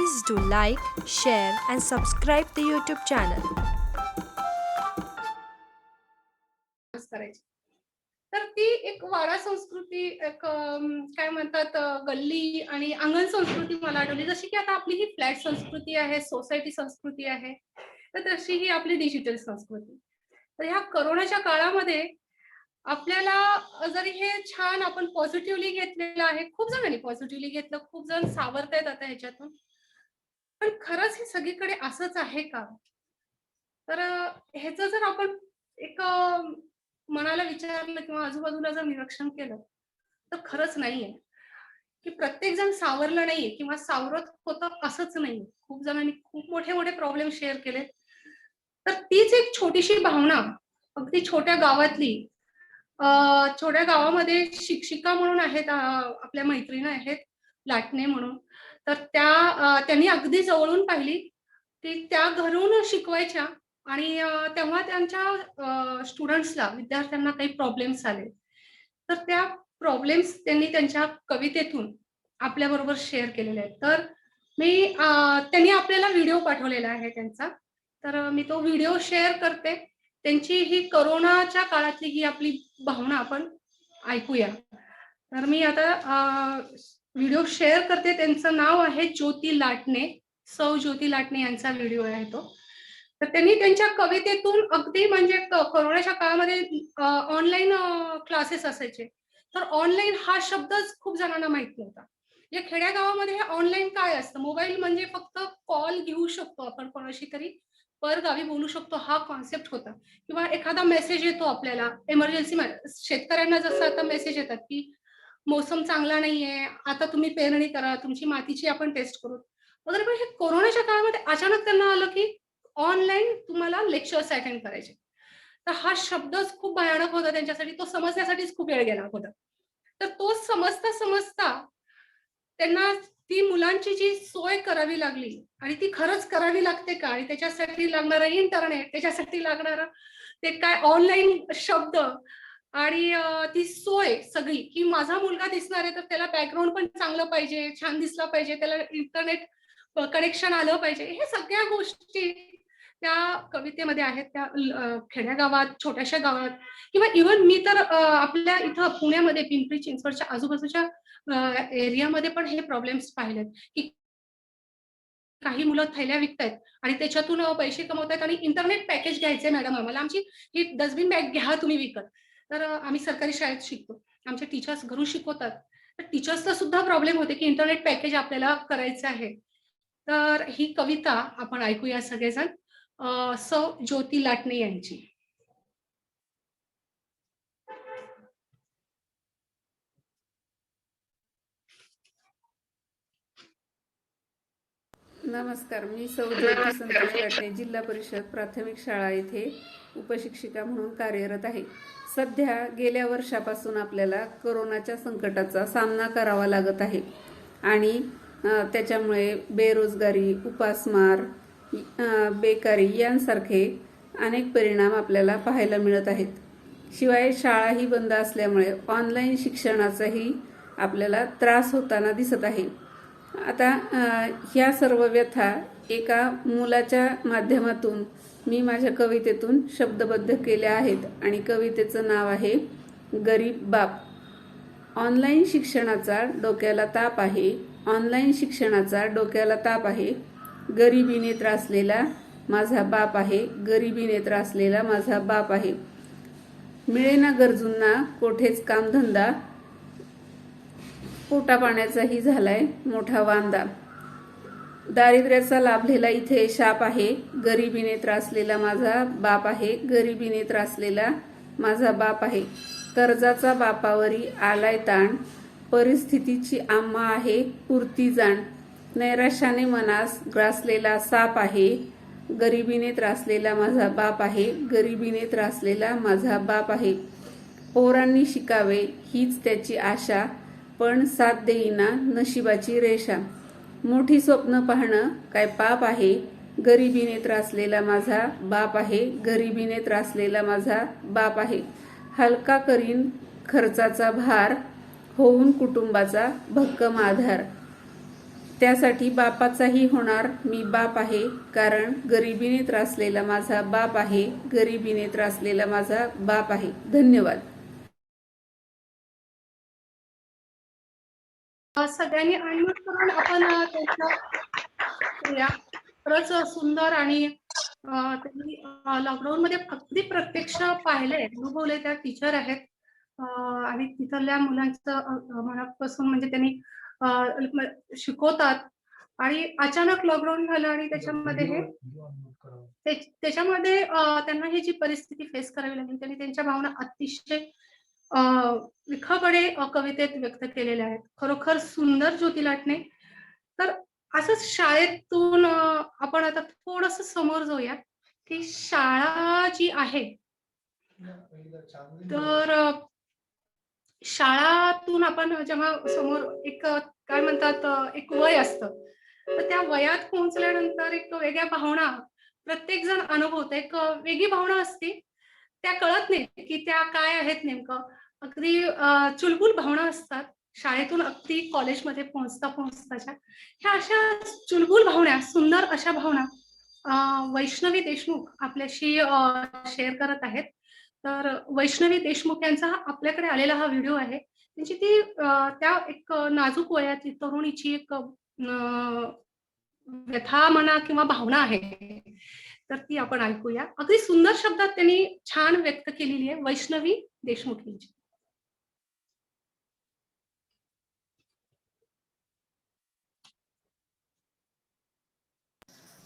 Please do like, share and subscribe the YouTube channel. करायची तर ती एक वाडा संस्कृती एक काय म्हणतात गल्ली आणि अंगण संस्कृती मला आठवली जशी की आता आपली ही फ्लॅट संस्कृती आहे सोसायटी संस्कृती आहे तर तशी ही आपली डिजिटल संस्कृती तर ह्या कोरोनाच्या काळामध्ये आपल्याला जरी हे छान आपण पॉझिटिव्हली घेतलेलं आहे खूप जणांनी पॉझिटिव्हली घेतलं खूप जण सावरतायत आता ह्याच्यातून पण खरंच हे सगळीकडे असंच आहे का तर ह्याचं जर आपण एक मनाला विचारलं किंवा आजूबाजूला जर निरीक्षण केलं तर खरंच नाहीये की प्रत्येक जण सावरलं नाहीये किंवा सावरत होतं असंच नाहीये खूप जणांनी खूप मोठे मोठे प्रॉब्लेम शेअर केले तर तीच एक छोटीशी भावना अगदी छोट्या गावातली छोट्या गावामध्ये शिक्षिका म्हणून आहेत आपल्या मैत्रिणी आहेत लाटणे म्हणून तर त्यांनी अगदी जवळून पाहिली ती त्या घरून शिकवायच्या आणि तेव्हा त्यांच्या स्टुडंट्सला विद्यार्थ्यांना काही प्रॉब्लेम्स आले तर त्या प्रॉब्लेम्स त्यांनी त्यांच्या कवितेतून आपल्या बरोबर शेअर केलेले आहेत तर त्यांनी आपल्याला व्हिडिओ पाठवलेला आहे त्यांचा तर मी तो व्हिडिओ शेअर करते त्यांची ही कोरोनाच्या काळातली ही आपली भावना आपण ऐकूया तर मी आता व्हिडिओ शेअर करते त्यांचं नाव आहे ज्योती लाटणे सौ ज्योती लाटणे यांचा व्हिडिओ आहे तो तर त्यांनी त्यांच्या कवितेतून अगदी म्हणजे कोरोनाच्या काळामध्ये ऑनलाईन क्लासेस असायचे तर ऑनलाईन हा शब्दच खूप जणांना माहित नव्हता या खेड्यागावामध्ये हे ऑनलाईन काय असतं मोबाईल म्हणजे फक्त कॉल घेऊ शकतो आपण कोणाशी तरी परगावी बोलू शकतो हा कॉन्सेप्ट होता किंवा एखादा मेसेज येतो आपल्याला एमर्जन्सी शेतकऱ्यांना जसं आता मेसेज येतात की मोसम चांगला नाहीये आता तुम्ही पेरणी करा तुमची मातीची आपण टेस्ट करू वगैरे पण हे कोरोनाच्या काळामध्ये अचानक त्यांना आलं की ऑनलाईन तुम्हाला लेक्चर्स अटेंड करायचे तर हा शब्दच खूप भयानक होता त्यांच्यासाठी तो समजण्यासाठीच खूप वेळ गेला होता तर तो समजता समजता त्यांना ती मुलांची जी सोय करावी लागली आणि ती खरंच करावी लागते का आणि त्याच्यासाठी लागणारं इंटरनेट त्याच्यासाठी लागणारं ते काय ऑनलाईन शब्द आणि ती सोय सगळी की माझा मुलगा दिसणार आहे तर त्याला बॅकग्राऊंड पण चांगलं पाहिजे छान दिसलं पाहिजे त्याला इंटरनेट कनेक्शन आलं पाहिजे हे सगळ्या गोष्टी त्या कवितेमध्ये आहेत त्या खेड्यागावात छोट्याशा गावात किंवा इव्हन मी तर आपल्या इथं पुण्यामध्ये पिंपरी चिंचवडच्या आजूबाजूच्या एरियामध्ये पण हे प्रॉब्लेम्स पाहिलेत की काही मुलं थैल्या विकतायत आणि त्याच्यातून पैसे कमवतायत आणि इंटरनेट पॅकेज घ्यायचंय मॅडम आम्हाला आमची ही डस्टबिन बॅग घ्या तुम्ही विकत तर आम्ही सरकारी शाळेत शिकतो आमचे टीचर्स घरून शिकवतात तर टीचर्सला सुद्धा प्रॉब्लेम होते की इंटरनेट पॅकेज आपल्याला करायचं आहे तर ही कविता आपण ऐकूया सगळेजण सौ ज्योती लाटणे यांची नमस्कार, मी सौ ज्योती संतोष लाटणे जिल्हा परिषद प्राथमिक शाळा येथे उपशिक्षिका म्हणून कार्यरत आहे. सध्या गेल्या वर्षापासून आपल्याला कोरोनाच्या संकटाचा सामना करावा लागत आहे आणि त्याच्यामुळे बेरोजगारी, उपासमार, बेकारी यांसारखे अनेक परिणाम आपल्याला पाहायला मिळत आहेत. शिवाय शाळाही बंद असल्यामुळे ऑनलाईन शिक्षणाचाही आपल्याला त्रास होताना दिसत आहे. आता ह्या सर्व व्यथा एका मुलाच्या माध्यमातून मी माझ्या कवितेतून शब्दबद्ध केल्या आहेत आणि कवितेचं नाव आहे गरीब बाप. ऑनलाईन शिक्षणाचा डोक्याला ताप आहे, ऑनलाईन शिक्षणाचा डोक्याला ताप आहे. गरिबीने त्रासलेला माझा बाप आहे, गरिबीने त्रासलेला माझा बाप आहे. मिळेना गरजूंना कोठेच कामधंदा, पोटा पाण्याचाही झालाय मोठा वांदा. दारिद्र्याचा लाभलेला इथे शाप आहे, गरिबीने त्रासलेला माझा बाप आहे, गरिबीने त्रासलेला माझा बाप आहे. कर्जाचा बापावरी आलाय ताण, परिस्थितीची आम्हा आहे पुरती जाण. नैराश्याने मनास ग्रासलेला साप आहे, गरिबीने त्रासलेला माझा बाप आहे, गरिबीने त्रासलेला माझा बाप आहे. पोरांनी शिकावे हीच त्याची आशा, पण साथ देईना नशिबाची रेषा. मोठी स्वप्न पाहणं काय पाप आहे, गरिबीने त्रासलेला माझा बाप आहे, गरिबीने त्रासलेला माझा बाप आहे. हलका करीन खर्चाचा भार, होऊन कुटुंबाचा भक्कम आधार. त्यासाठी बापाचाही होणार मी बाप आहे, कारण गरिबीने त्रासलेला माझा बाप आहे, गरिबीने त्रासलेला माझा बाप आहे. धन्यवाद. सगळ्यांनी अनम्यूट करून आपण त्यांचं करूया. खरंच सुंदर आणि त्यांनी लॉकडाऊन मध्ये अगदी प्रत्यक्ष पाहिलंय, अनुभवलंय. त्या टीचर आहेत आणि तिथल्या मुलांचं मनापासून म्हणजे त्यांनी शिकवतात. आणि अचानक लॉकडाऊन झालं आणि त्याच्यामध्ये त्याच्यामध्ये त्यांना ही जी परिस्थिती फेस करावी लागली, त्यांनी त्यांच्या भावना अतिशय विखापणे कवितेत व्यक्त केलेल्या आहेत. खरोखर सुंदर ज्योती लाटणे. तर असंच शाळेतून आपण आता थोडस समोर जाऊया की शाळा जी आहे, तर शाळातून आपण जेव्हा समोर एक काय म्हणतात एक वय असतं, तर त्या वयात पोहोचल्यानंतर एक वेगळ्या भावना प्रत्येक जण अनुभवतो. एक वेगळी भावना असते, त्या कळत नाही की त्या काय आहेत नेमकं. अगदी चुलबुल भावना असतात शाळेतून अगदी कॉलेजमध्ये पोहोचताच्या. ह्या अशा चुलबुल भावना, सुंदर अशा भावना वैष्णवी देशमुख आपल्याशी शेअर करत आहेत. तर वैष्णवी देशमुख यांचा आपल्याकडे आलेला हा व्हिडिओ आहे. त्यांची ती त्या एक नाजूक वयातली तरुणीची एक व्यथा म्हणा किंवा भावना आहे, तर ती आपण ऐकूया. अगदी सुंदर शब्दात त्यांनी छान व्यक्त केलेली आहे वैष्णवी देशमुख यांची.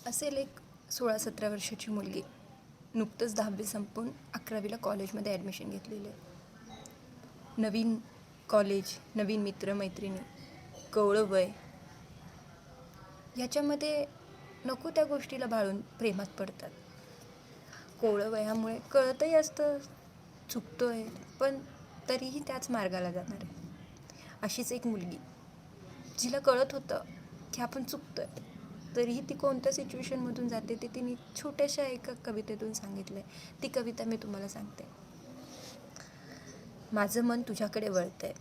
असेल एक 16-17 वर्षाची मुलगी, नुकतंच 10वी संपून 11वीला कॉलेजमध्ये ॲडमिशन घेतलेलं आहे. नवीन कॉलेज, नवीन मित्रमैत्रिणी, कवळं वय, याच्यामध्ये नको त्या गोष्टीला भाळून प्रेमात पडतात. कोवळं वयामुळे कळतही असतं चुकतोय, पण तरीही त्याच मार्गाला जाणार आहे. अशीच एक मुलगी, जिला कळत होतं की आपण चुकतोय, तरीही ती कोणत्या सिच्युएशनमधून जाते ते तिने छोट्याशा एका कवितेतून सांगितलं आहे. ती कविता मी तुम्हाला सांगते. माझं मन तुझ्याकडे वळतंय,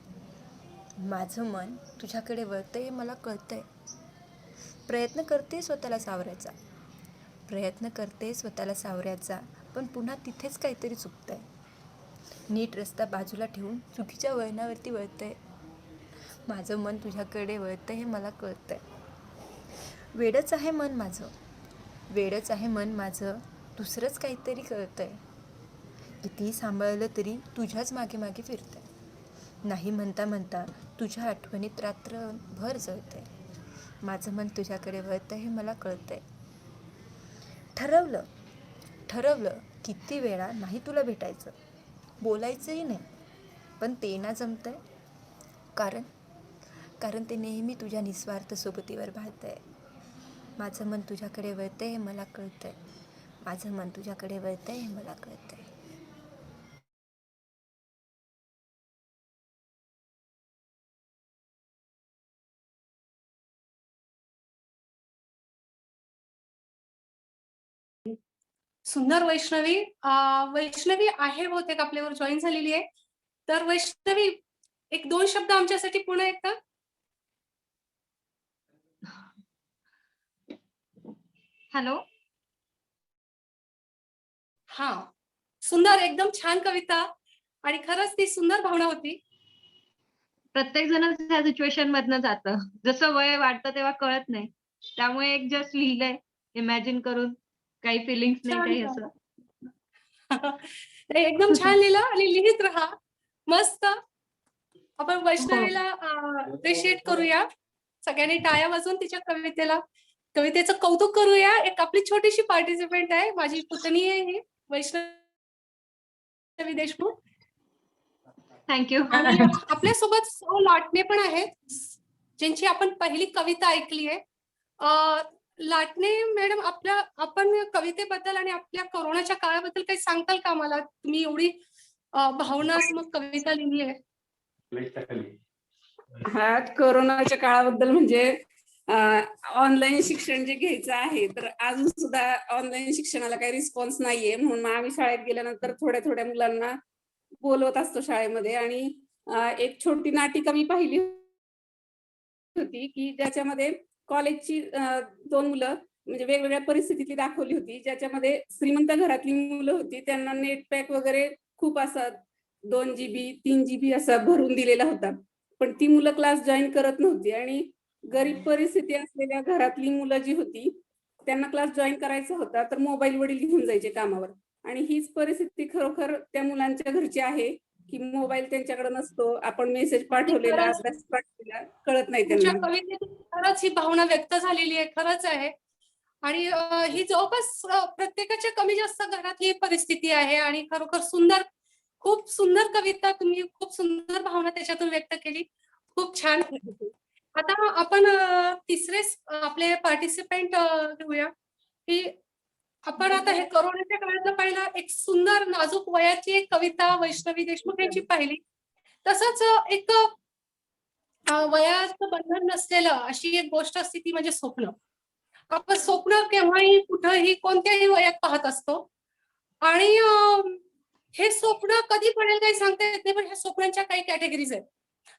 माझं मन तुझ्याकडे वळतंय हे मला कळतंय. प्रयत्न करते स्वतःला सावरायचा, प्रयत्न करते स्वतःला सावरायचा, पण पुन्हा तिथेच काहीतरी चुकतंय. नीट रस्ता बाजूला ठेवून चुकीच्या वळणावरती वळतंय. माझं मन तुझ्याकडे वळतंय हे मला कळतंय. वेडच आहे मन माझं, वेडच आहे मन माझं, दुसरंच काहीतरी कळतंय. कितीही सांभाळलं तरी तुझ्याच मागे मागे फिरतंय. नाही म्हणता म्हणता तुझ्या आठवणीत रात्रभर जळतंय. माझं मन तुझ्याकडे वळतंय हे मला कळतंय. ठरवलं ठरवलं किती वेळा नाही तुला भेटायचं, बोलायचंही नाही, पण ते ना जमतंय. कारण ते नेहमी तुझ्या निस्वार्थ सोबतीवर भाळतंय. माझं मन तुझ्याकडे वळतंय हे मला कळतंय. माझं मन तुझ्याकडे वळतंय हे मला कळतंय. सुंदर वैष्णवी. वैष्णवी आहे बहुतेक आपल्यावर जॉईन झालेली आहे. तर वैष्णवी, एक 2 शब्द आमच्यासाठी पुन्हा एकदा. हॅलो. हा, सुंदर, एकदम छान कविता आणि खरंच ती सुंदर भावना होती. प्रत्येक जण त्या सिच्युएशन मधनं जातं. जसं वय वाढतं तेव्हा कळत नाही, त्यामुळे एक जस्ट लिहिलंय इमॅजिन करून. काही फिलिंग्स नाही, काही असं. एकदम छान लिहिलं आणि लिहित राहा. मस्त. आपण वैष्णवीला अप्रिशिएट करूया. सगळ्यांनी टाळ्या वाजवून तिच्या कवितेचं कौतुक करूया. एक आपली छोटीशी पार्टिसिपेंट आहे, माझी पुतणी आहे ही वैष्णवी देशमुख. थँक्यू. आपल्यासोबत सौ लाटणे पण आहेत, ज्यांची आपण पहिली कविता ऐकली आहे. लाटणे मॅडम, आपण कवितेबद्दल आणि आपल्या कोरोनाच्या काळाबद्दल काही सांगताल का आम्हाला? तुम्ही एवढी भावनात्मक कविता लिहिली आहे. हा, कोरोनाच्या काळाबद्दल म्हणजे ऑनलाईन शिक्षण जे घ्यायचं आहे, तर अजून सुद्धा ऑनलाईन शिक्षणाला काही रिस्पॉन्स नाहीये. म्हणून आम्ही शाळेत गेल्यानंतर थोड्या थोड्या मुलांना बोलवत असतो शाळेमध्ये. आणि एक छोटी नाटिका मी पाहिली होती की ज्याच्यामध्ये कॉलेजची 2 मुलं म्हणजे वेगवेगळ्या परिस्थितीतली दाखवली होती, ज्याच्यामध्ये श्रीमंत घरातली मुलं होती. त्यांना नेट पॅक वगैरे खूप असा 2 जीबी, 3 जीबी असा भरून दिलेला होता. पण ती मुलं क्लास जॉइन करत नव्हती आणि गरीब परिस्थिती असलेल्या घरातली मुलं जी होती, त्यांना क्लास जॉइन करायचा होता, तर मोबाईल वडील घेऊन जायचे कामावर. आणि हीच परिस्थिती खरोखर त्या मुलांच्या घरची आहे, की मोबाईल त्यांच्याकडे नसतो. आपण मेसेज पाठवलेला, खरंच अभ्यास पाठवलेला कळत नाही तुमच्या त्यांना. कवितेतून खरंच ही भावना व्यक्त झालेली आहे, खरंच आहे. आणि ही जवळपास प्रत्येकाच्या कमी जास्त घरात ही परिस्थिती आहे आणि खरोखर सुंदर, खूप सुंदर कविता तुम्ही, खूप सुंदर भावना त्याच्यातून व्यक्त केली. खूप छान. आता आपण तिसरे आपले पार्टिसिपेंट घेऊया, की आपण आता हे कोरोनाच्या काळातलं पाहिलं, एक सुंदर नाजूक वयाची एक कविता वैष्णवी देशमुख यांची पाहिली. तसंच एक वयाचं बंधन नसलेलं अशी एक गोष्ट असते ती म्हणजे स्वप्न. आपण स्वप्न केव्हाही कुठंही कोणत्याही वयात पाहत असतो आणि हे स्वप्न कधी पडेल काही सांगता येत नाही, पण ह्या स्वप्नांच्या काही कॅटेगरीज आहेत.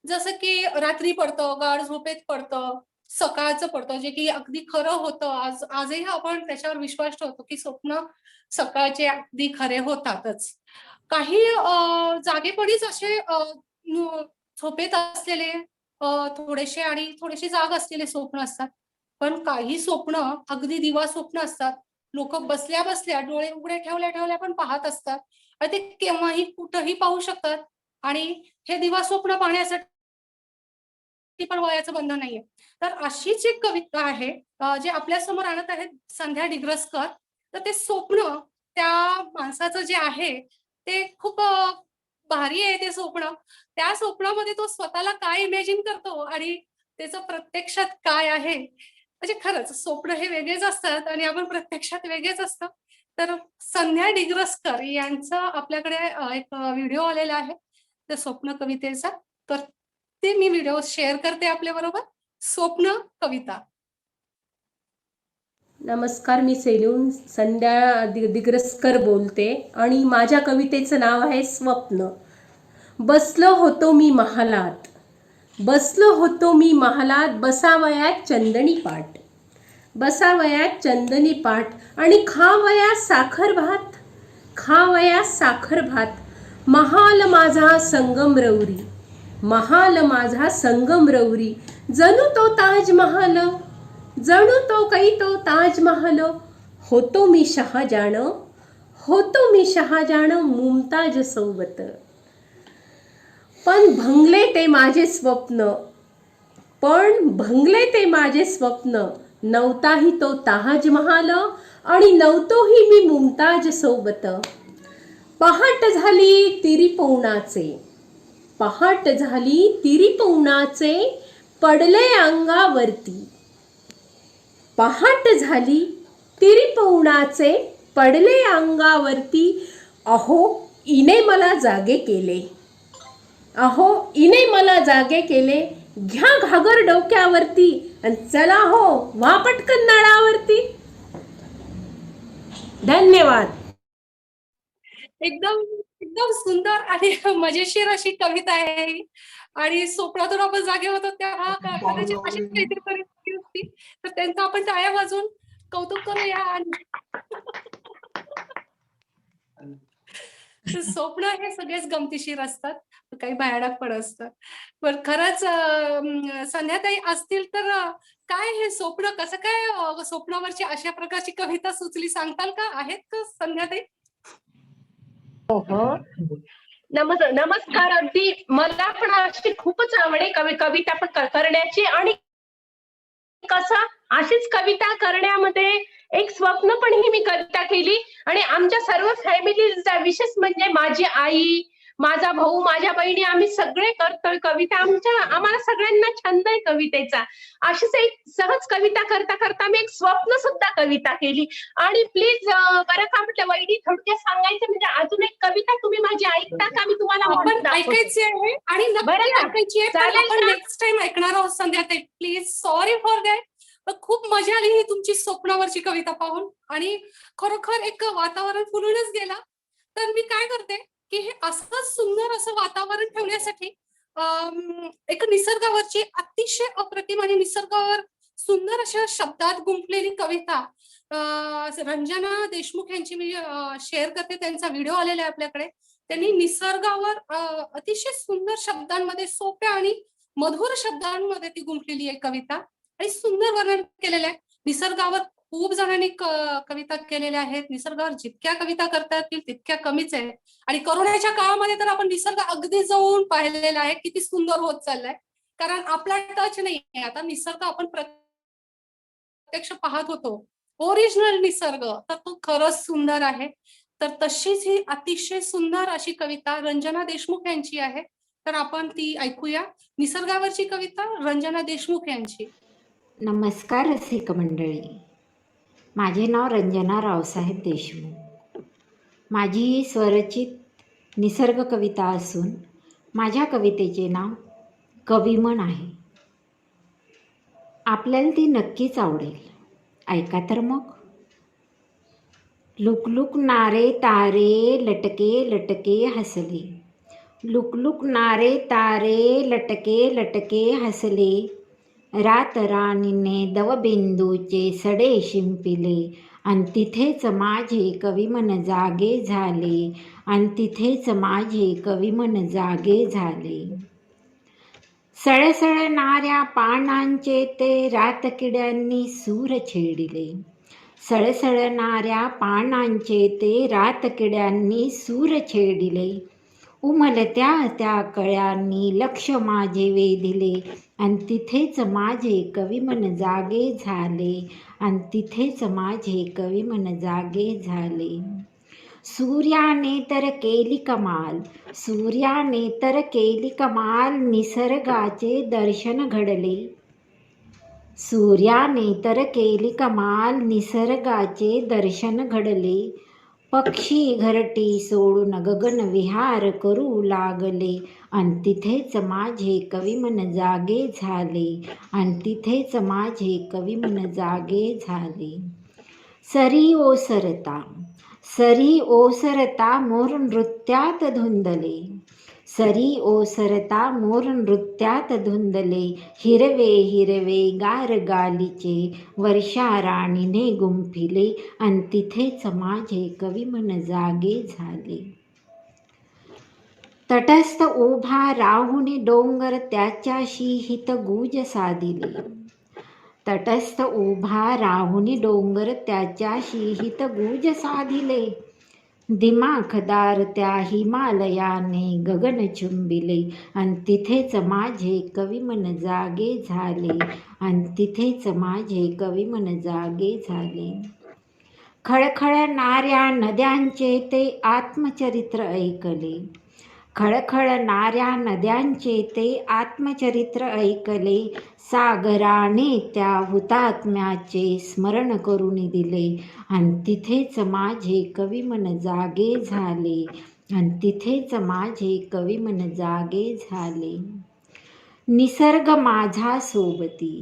जसं की रात्री पडतं, गाढ झोपेत पडतं, सकाळचं पडतं, जे की अगदी खरं होतं. आजही आपण त्याच्यावर विश्वास ठेवतो की स्वप्न सकाळचे अगदी खरे होतातच. काही जागेपणीच असे झोपेत असलेले थोडेसे आणि थोडेसे जाग असलेले स्वप्न असतात. पण काही स्वप्न अगदी दिवा स्वप्न असतात. लोक बसल्या बसल्या डोळे उघडे ठेवल्या ठेवल्या पण पाहत असतात आणि ते केव्हाही कुठंही पाहू शकतात. आणि हे दिवा स्वप्न पाहण्यासाठी पण वयाचं बंधन नाहीये. तर अशीच एक कविता आहे जे आपल्या समोर आणत आहेत संध्या डिग्रसकर. तर ते स्वप्न त्या माणसाचं जे आहे ते खूप भारी आहे ते स्वप्न. त्या स्वप्नामध्ये तो स्वतःला काय इमॅजिन करतो आणि त्याचं प्रत्यक्षात काय आहे. म्हणजे खरंच स्वप्न हे वेगळेच असतात आणि आपण प्रत्यक्षात वेगळेच असतो. तर संध्या डिग्रसकर यांचा आपल्याकडे एक व्हिडिओ आलेला आहे त्या स्वप्न कवितेचा. तर ते मी व्हिडिओ शेअर करते आपल्या बरोबर. स्वप्न कविता. नमस्कार, मी सेलून संध्या दिग्रसकर बोलते आणि माझ्या कवितेचं नाव आहे स्वप्न. बसलो होतो मी महालात, बसलो होतो मी महालात, बसावयात चंदनी पाट, बसावयात चंदनी पाट आणि खावया साखर भात, खावया साखर भात. महाल माझा संगम रवरी, महाल माझा संगम रवरी, जणू तो ताजमहाल, जणू तो काही तो ताजमहाल. होतो मी शहाजान, होतो मी शहाजान मुमताज सोबत. पण भंगले ते माझे स्वप्न, पण भंगले ते माझे स्वप्न. नव्हताही तो ताजमहाल आणि नव्हतोही मी मुमताज सोबत. पहाट झाली तिरीपवनाचे, पहाट झाली तिरीपवनाचे, पडले अंगावरती, पहाट झाली तिरीपवनाचे, पडले अंगावरती. अहो इने मला जागे केले, अहो इने मला जागे केले. घ्या घागर डोक्यावरती आणि चला हो व्हा पटकन नळावरती. धन्यवाद. एकदम एकदम सुंदर आणि मजेशीर अशी कविता आहे ही. आणि स्वप्नातून आपण जागे होतो तेव्हा कदाचित अशीच काहीतरी परिस्थिती होती. तर त्यांचं आपण टाळ्या वाजवून कौतुक करूया. आणि स्वप्न हे सगळेच गमतीशीर असतात, काही भयानक पण असतात. पण खरंच संध्याताई असतील तर काय हे स्वप्न कसं काय स्वप्नावरची अशा प्रकारची कविता सुचली सांगताल का? आहेत का संध्याताई? नमस्कार. अगदी मला पण अशी खूपच आवडे कविता पण करण्याची. आणि कसं अशीच कविता करण्यामध्ये एक स्वप्न पण ही मी कविता केली. आणि आमच्या सर्व फॅमिलीचा विशेष म्हणजे माझी आई, माझा भाऊ, माझ्या बहिणी, आम्ही सगळे करतोय कविता. आम्हाला सगळ्यांना छंद आहे कवितेचा. अशीच एक सहज कविता करता करता मी एक स्वप्न सुद्धा कविता केली. आणि प्लीज बरं का म्हटलं वहिनी थोडक्यात सांगायचं म्हणजे अजून एक कविता तुम्ही माझी ऐकता का? मी तुम्हाला आपण ऐकायची आहे आणि नक्की ऐकायची आहे, पण आपण नेक्स्ट टाइम ऐकणार आहोत संध्याताई. Please sorry for that. खूप मजा आली ही तुमची स्वप्नावरची कविता पाहून आणि खरोखर एक वातावरण फुलूनच गेला. तर मी काय करते की हे असंच सुंदर असं वातावरण ठेवण्यासाठी एक निसर्गावरची अतिशय अप्रतिम आणि निसर्गावर सुंदर अशा शब्दात गुंफलेली कविता रंजना देशमुख यांची मी शेअर करते. त्यांचा व्हिडिओ आलेला आहे आपल्याकडे. त्यांनी निसर्गावर अतिशय सुंदर शब्दांमध्ये, सोप्या आणि मधुर शब्दांमध्ये ती गुंफलेली आहे कविता आणि सुंदर वर्णन केलेलं आहे. निसर्गावर खूप जणांनी कविता केलेल्या आहेत. निसर्गावर जितक्या कविता करता येतील तितक्या कमीच आहे. आणि कोरोनाच्या काळामध्ये तर आपण निसर्ग अगदी जवळून पाहिलेला आहे, किती सुंदर होत चाललाय. कारण आपला टच नाही आता निसर्ग आपण प्रत्यक्ष पाहत होतो. ओरिजिनल निसर्ग तर तो खरंच सुंदर आहे. तर तशीच ही अतिशय सुंदर अशी कविता रंजना देशमुख यांची आहे. तर आपण ती ऐकूया. निसर्गावरची कविता रंजना देशमुख यांची. नमस्कार रसिक मंडळी. माझे नाव रंजना रावसाहेब देशमुख. माझी ही स्वरचित निसर्ग कविता असून माझ्या कवितेचे नाव कविमन आहे. आपल्याला ती नक्कीच आवडेल. ऐका तर मग. लुकलुक नारे तारे लटके लटके हसले. लुकलुक नारे तारे लटके लटके हसले. रात राणीने दवबिंदूचे सडे शिंपिले. आणि तिथेच माझे कविमन जागे झाले. आणि तिथेच माझे कविमन जागे झाले. सळसळणाऱ्या पानांचे ते रातकिड्यांनी सूर छेडिले. सळसळणाऱ्या पानांचे ते रातकिड्यांनी सूर छेडिले. उमलत्या त्या कळ्यांनी लक्ष माझे वेधिले. आणि तिथेच माझे कविमन जागे झाले. आणि तिथेच माझे कविमन जागे झाले. सूर्याने तर केली कमाल. सूर्याने तर केली कमाल. निसर्गाचे दर्शन घडले. सूर्याने तर केली कमाल. निसर्गाचे दर्शन घडले. पक्षी घरटी सोडून गगन विहार करू लागले. आणि तिथेच माझे कविमन जागे झाले. आणि तिथेच माझे कविमन जागे झाले. सरी ओसरता सरी ओसरता मोर नृत्यात धुंदले. सरी ओसरता मोर नृत्यात धुंदले. हिरवे हिरवे गार गालीचे वर्षा राणीने गुंफिले. आणि तिथेच माझे कविमन जागे झाले. तटस्थ उभा राहुनी डोंगर त्याच्याशी हितगुज साधिले. तटस्थ उभा राहुनी डोंगर त्याच्याशी हितगुज साधिले. दिमाखदार त्या हिमालयाने गगन चुंबिले. आणि तिथेच माझे कविमन जागे झाले. आणि तिथेच माझे कविमन जागे झाले. खळखळणाऱ्या नद्यांचे ते आत्मचरित्र ऐकले. खळखळणाऱ्या नद्यांचे ते आत्मचरित्र ऐकले. सागराने त्या हुतात्म्याचे स्मरण करून दिले. आणि तिथेच माझे कविमन जागे झाले. आणि तिथेच माझे कविमन जागे झाले. निसर्ग माझा सोबती.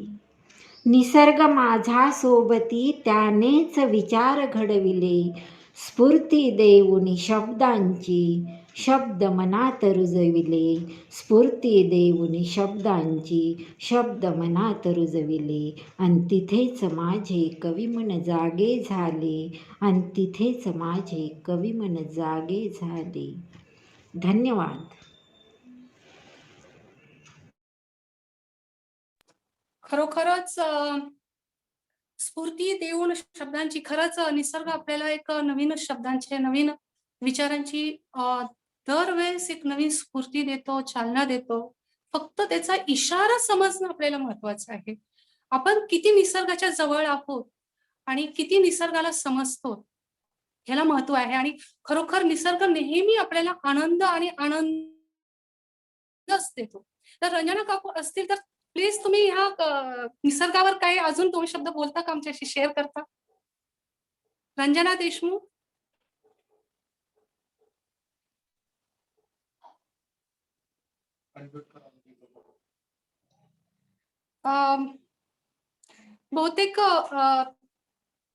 निसर्ग माझा सोबती त्यानेच विचार घडविले. स्फूर्ती देऊनी शब्दांची शब्द मनात रुजविले. स्फूर्ती देऊनी शब्दांची शब्द मनात रुजविले. आणि तिथेच माझे कविमन जागे झाले. आणि तिथेच माझे कविमन जागे झाले. धन्यवाद. खरोखरच स्फूर्ती देऊन शब्दांची खरंच निसर्ग आपल्याला एक नवीन शब्दांचे, नवीन विचारांची दरवेळेस एक नवीन स्फूर्ती देतो, चालना देतो. फक्त त्याचा इशारा समजणं आपल्याला महत्वाचं आहे. आपण किती निसर्गाच्या जवळ आहोत आणि किती निसर्गाला समजतो ह्याला महत्व आहे. आणि खरोखर निसर्ग नेहमी आपल्याला आनंद आणि आनंदच देतो. तर रंजना काकू असतील तर प्लीज तुम्ही ह्या निसर्गावर काही अजून 2 शब्द बोलता का, आमच्याशी शेअर करता? रंजना देशमुख. बहुतेक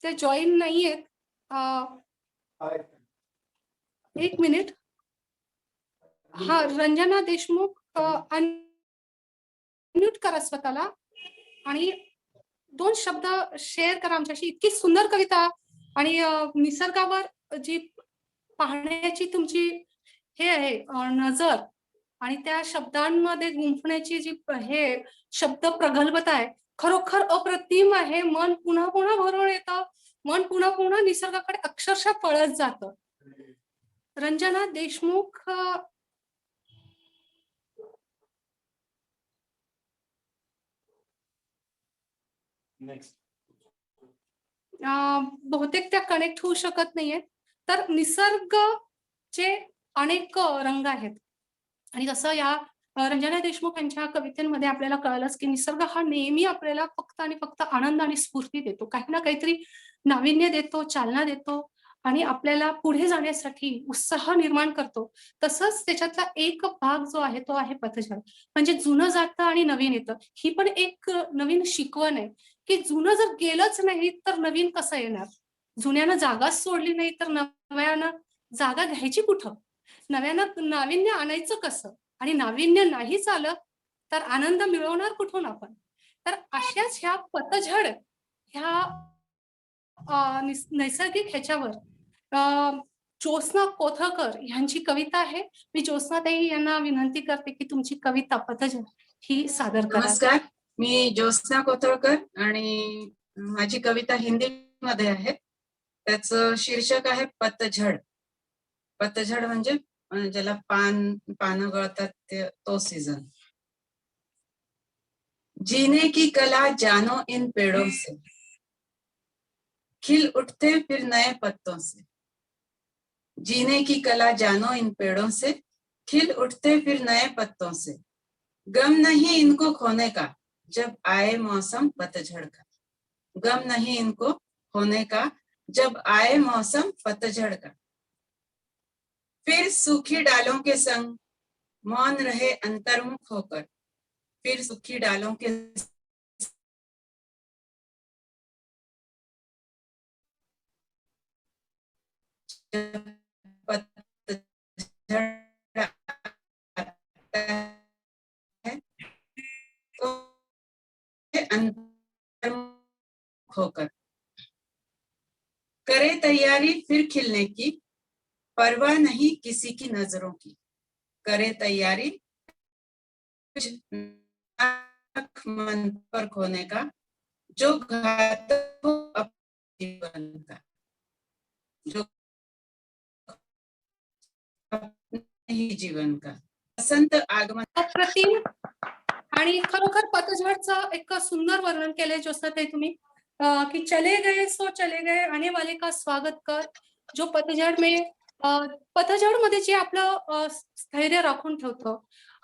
ते जॉईन नाहीयेत. एक मिनिट. हा, रंजना देशमुख अनम्यूट करा स्वतःला आणि 2 शब्द शेअर करा आमच्याशी. इतकी सुंदर कविता आणि निसर्गावर जी पाहण्याची तुमची हे आहे नजर आणि त्या शब्दांमध्ये गुंफण्याची जी हे शब्द प्रगल्भता आहे, खरोखर अप्रतिम आहे. मन पुन्हा पुन्हा भरून येतं. मन पुन्हा पुन्हा निसर्गाकडे अक्षरशः पळत जातं. रंजना देशमुख बहुतेक त्या कनेक्ट होऊ शकत नाहीये. तर निसर्गचे अनेक रंग आहेत आणि जसं या रंजना देशमुख यांच्या कवितेमध्ये आपल्याला कळलंच की निसर्ग हा नेहमी आपल्याला फक्त आणि फक्त आनंद आणि स्फूर्ती देतो. काही ना काहीतरी नाविन्य देतो, चालना देतो आणि आपल्याला पुढे जाण्यासाठी उत्साह निर्माण करतो. तसंच त्याच्यातला एक भाग जो आहे तो आहे पतझड. म्हणजे जुनं जातं आणि नवीन येतं. ही पण एक नवीन शिकवण आहे की जुनं जर गेलंच नाही तर नवीन कसं येणार? जुन्यानं जागाच सोडली नाही तर नव्यानं जागा घ्यायची कुठं? नव्यानं नाविन्य आणायचं कसं? आणि नाविन्य नाहीच आलं तर आनंद मिळवणार कुठून आपण? तर अशाच ह्या पतझड ह्या नैसर्गिक ह्याच्यावर ज्योत्स्ना कोथळकर यांची कविता आहे. मी ज्योत्स्नाताई यांना विनंती करते की तुमची कविता पतझड ही सादर करा. नमस्कार, मी ज्योत्स्ना कोथळकर आणि माझी कविता हिंदीमध्ये आहे. त्याचं शीर्षक आहे पतझड. पतझड म्हणजे ज्याला पानं गळतात तो सीजन. जीने की कला जानो इन पेड़ों से, खिल उठते फिर नए पत्तों से. जीने की कला जानो इन पेड़ों से, खिल उठते फिर नए पत्तों से. गम नहीं इनको खोने का जब आए मौसम पतझड़ का. गम नहीं इनको खोने का जब आए मौसम पतझड़ का. फिर सूखी डालों के संग मौन रहे अंतर्मुख होकर. फिर सूखी डालों के पतझड़ अंतर्मुख होकर. करे तैयारी फिर खिलने की, परवाह नहीं किसी की नजरों की. करे तैयारी मन पर खोने का, जो घातक हो अपने जीवन का. जो अपने ही जीवन का. बसंत आगमन. अप्रतिम आणि खरोखर पतझडचं एक सुंदर वर्णन केलंय ज्योत्स्नाताई तुम्ही कि चले गए सो चले गए, आने वाले का स्वागत कर. जो पतझड में पतझड मध्ये जे आपलं स्थैर्य राखून ठेवतं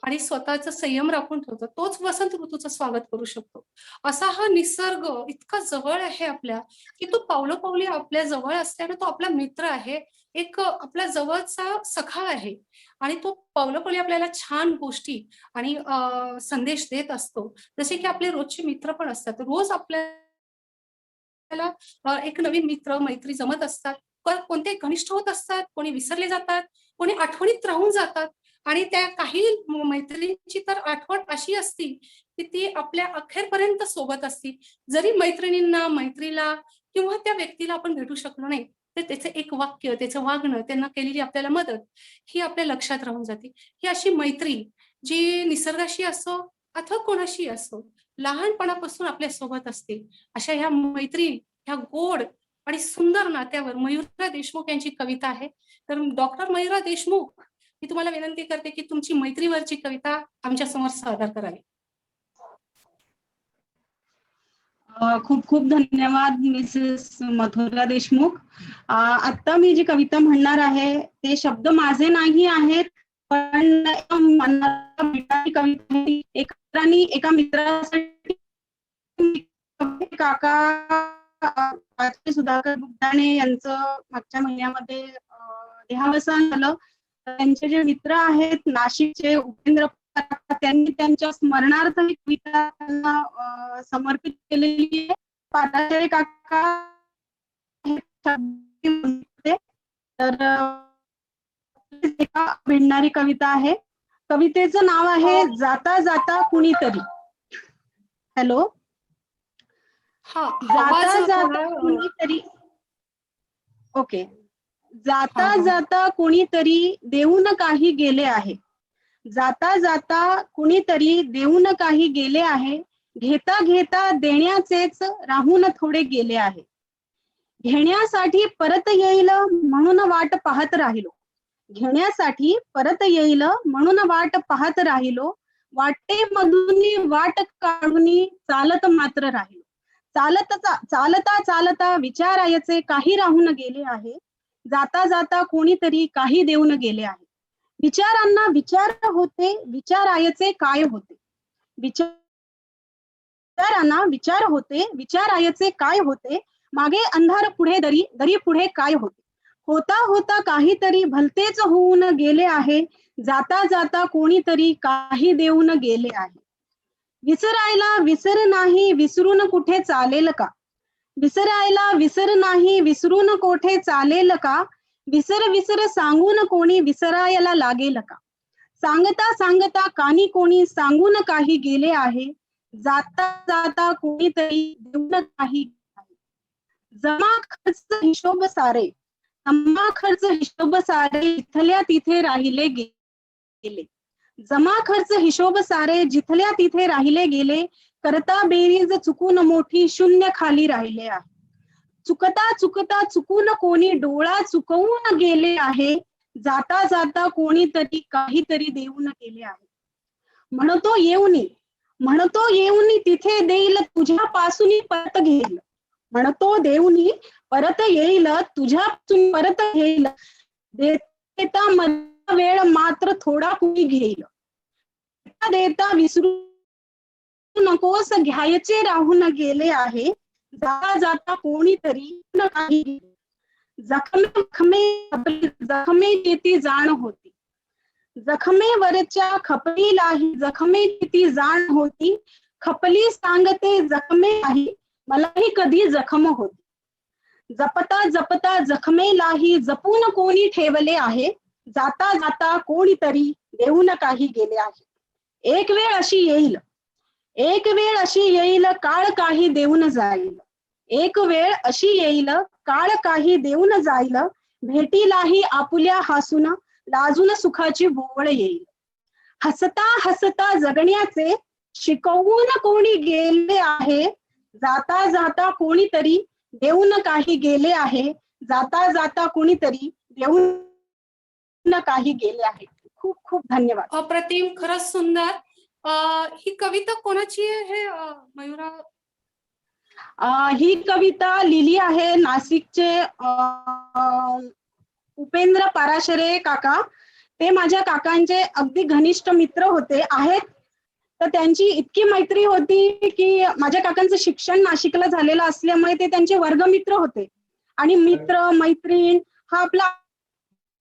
आणि स्वतःचा संयम राखून ठेवतो तोच वसंत ऋतूचं स्वागत करू शकतो. असा हा निसर्ग इतका जवळ आहे आपल्या की तो पावलोपावली आपल्या जवळ असल्याने तो आपला मित्र आहे, एक आपला जवळचा सखा आहे आणि तो पावलोपावली आपल्याला छान गोष्टी आणि संदेश देत असतो. जसे की आपले रोजचे मित्र पण असतात. रोज आपल्याला एक नवीन मित्र मैत्री जमत असतात. कोणते घनिष्ठ होत असतात, कोणी विसरले जातात, कोणी आठवणीत राहून जातात आणि त्या काही मैत्रिणींची तर आठवण अशी असती की ती आपल्या अखेरपर्यंत सोबत असती. जरी मैत्रिणींना मैत्रीला किंवा त्या व्यक्तीला आपण भेटू शकलो नाही तर त्याचं एक वाक्य, त्याचं वागणं, त्यांना केलेली आपल्याला मदत ही आपल्या लक्षात राहून जाते. ही अशी मैत्री जी निसर्गाशी असो अथवा कोणाशी असो लहानपणापासून आपल्या सोबत असते. अशा ह्या मैत्री ह्या गोड आणि सुंदर नात्यावर मयुरा देशमुख यांची कविता आहे. तर डॉक्टर मयुरा देशमुख मी तुम्हाला विनंती करते की तुमची मैत्रीवरची कविता आमच्या समोर सादर करावी. खूप खूप धन्यवाद मिसेस मधुरा देशमुख. आता मी जी कविता म्हणणार आहे ते शब्द माझे नाही आहेत, पण कविता एका मित्रासाठी काका सुधाकर बुगदाणे यांचं मागच्या महिन्यामध्ये देहावसान झालं. त्यांचे जे मित्र आहेत नाशिकचे उपेंद्र, त्यांनी त्यांच्या स्मरणार्थ ही कविता त्यांना समर्पित केलेली आहे. पाटाचे काका तर भिडणारी कविता आहे. कवितेचं नाव आहे जाता जाता कुणीतरी. हॅलो हा जाता आवाज जाता थोडा कोणीतरी ओके. जाता हा. जाता कोणीतरी देऊन काही गेले आहे. जाता जाता कुणीतरी देऊन काही गेले आहे. घेता घेता देण्याचेच राहून थोडे गेले आहे. घेण्यासाठी परत येईल म्हणून वाट पाहत राहिलो. घेण्यासाठी परत येईल म्हणून वाट पाहत राहिलो. वाटेमधून वाट काढून चालत मात्र राहिलो. चालता चालता विचारायचे काही राहून गेले आहे. जाता जाता कोणीतरी काही देऊन गेले आहे. विचारांना विचार होते, विचारायचे काय होते. विचारांना विचार होते, विचारायचे काय होते. मागे अंधार पुढे दरी, दरी पुढे काय होते. होता होता काहीतरी भलतेच होऊन गेले आहे. जाता जाता कोणीतरी काही देऊन गेले आहे. विसरायला विसर नाही, विसरून कुठे चालेल का. विसरायला विसर नाही, विसरून कोठे चालेल का. विसर विसर सांगून कोणी विसरायला लागेल का. सांगता सांगता कानी कोणी सांगून काही गेले आहे. जाता जाता कोणीतरी देऊन काही गेले आहे. जमा खर्च हिशोब सारे, जमा खर्च हिशोब सारे जिथल्या तिथे राहिले गेले. जमा खर्च हिशोब सारे जिथल्या तिथे राहिले गेले. करता बेरीज चुकून मोठी शून्य खाली राहिले आहे. चुकता चुकता चुकून कोणी डोळा चुकवून गेले आहे. जाता जाता कोणीतरी काहीतरी देऊन गेले आहे. म्हणतो येऊनी, म्हणतो येऊनी तिथे देईल तुझ्यापासून परत घेईल. म्हणतो देऊनी परत येईल तुझ्यापासून परत घेईल. देता मधला वेळ मात्र थोडा कुणी घेईल. देता विसरू नकोस घ्यायचे राहून गेले आहे. जाता जाता कोणीतरी काही घेईल. जखमेची ती जाण होती. जखमेवरच्या खपलीलाही जखमेची ती जाण होती. खपली सांगते जखमेलाही मलाही कधी जखम होती. जपता जपता जखमेलाही जपून कोणी ठेवले आहे. जाता जाता कोणीतरी देऊन काही गेले आहे. एक वेळ अशी येईल, एक वेळ अशी येईल काळ काही देऊन जाईल. एक वेळ अशी येईल काळ काही देऊन जाईल. भेटीलाही आपुल्या हसून लाजून सुखाची बोवळ येईल. हसता हसता जगण्याचे शिकवून कोणी गेले आहे. जाता जाता कोणीतरी देऊन काही गेले आहे. जाता जाता कोणीतरी देऊन काही गेले आहे. खूप खूप धन्यवाद. अप्रतिम, खरंच सुंदर. ही कविता कोणाची आहे मयुरा? ही कविता लिहिली आहे नाशिकचे उपेंद्र पाराशरे काका. ते माझ्या काकांचे अगदी घनिष्ठ मित्र होते आहेत. तर त्यांची इतकी मैत्री होती की माझ्या काकांचं शिक्षण नाशिकला झालेलं असल्यामुळे ते त्यांचे वर्गमित्र होते. आणि मित्र मैत्रीण हा आपला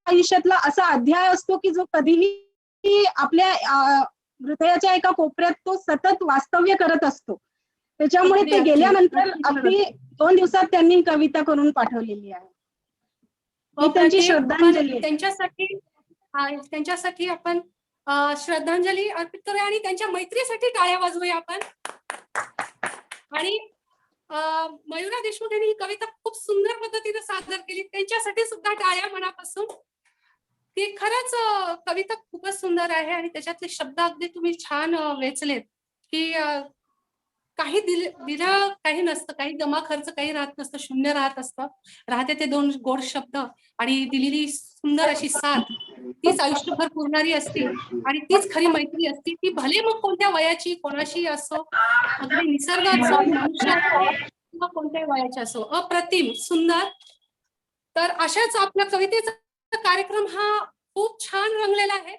आयुष्यातला असा अध्याय असतो की जो कधीही आपल्या हृदयाच्या एका कोपऱ्यात तो सतत वास्तव्य करत असतो. त्याच्यामुळे ते गेल्यानंतर अगदी 2 दिवसात त्यांनी कविता करून पाठवलेली आहे. ही त्यांची श्रद्धांजली आहे. त्यांच्यासाठी आपण श्रद्धांजली अर्पित करूया आणि त्यांच्या मैत्रीसाठी टाळ्या वाजवूया आपण. आणि मयुरा देशमुख यांनी ही कविता खूप सुंदर पद्धतीने सादर केली. त्यांच्यासाठी सुद्धा टाळ्या मनापासून. ती खरंच कविता खूपच सुंदर आहे आणि त्याच्यातले शब्द अगदी तुम्ही छान वेचलेत की काही दिलं काही नसतं, काही जमा खर्च काही राहत नसतं, शून्य राहत असतं. राहते ते 2 गोड शब्द आणि दिलेली सुंदर अशी साथ, तीच आयुष्यभर पुरणारी असते आणि तीच खरी मैत्री असते. ती भले मग कोणत्या वयाची कोणाशी असो, अगदी निसर्ग असो, मनुष्य असो किंवा कोणत्याही वयाची असो. अप्रतिम, सुंदर. तर अशाच आपल्या कवितेचा कार्यक्रम हा खूप छान रंगलेला आहे.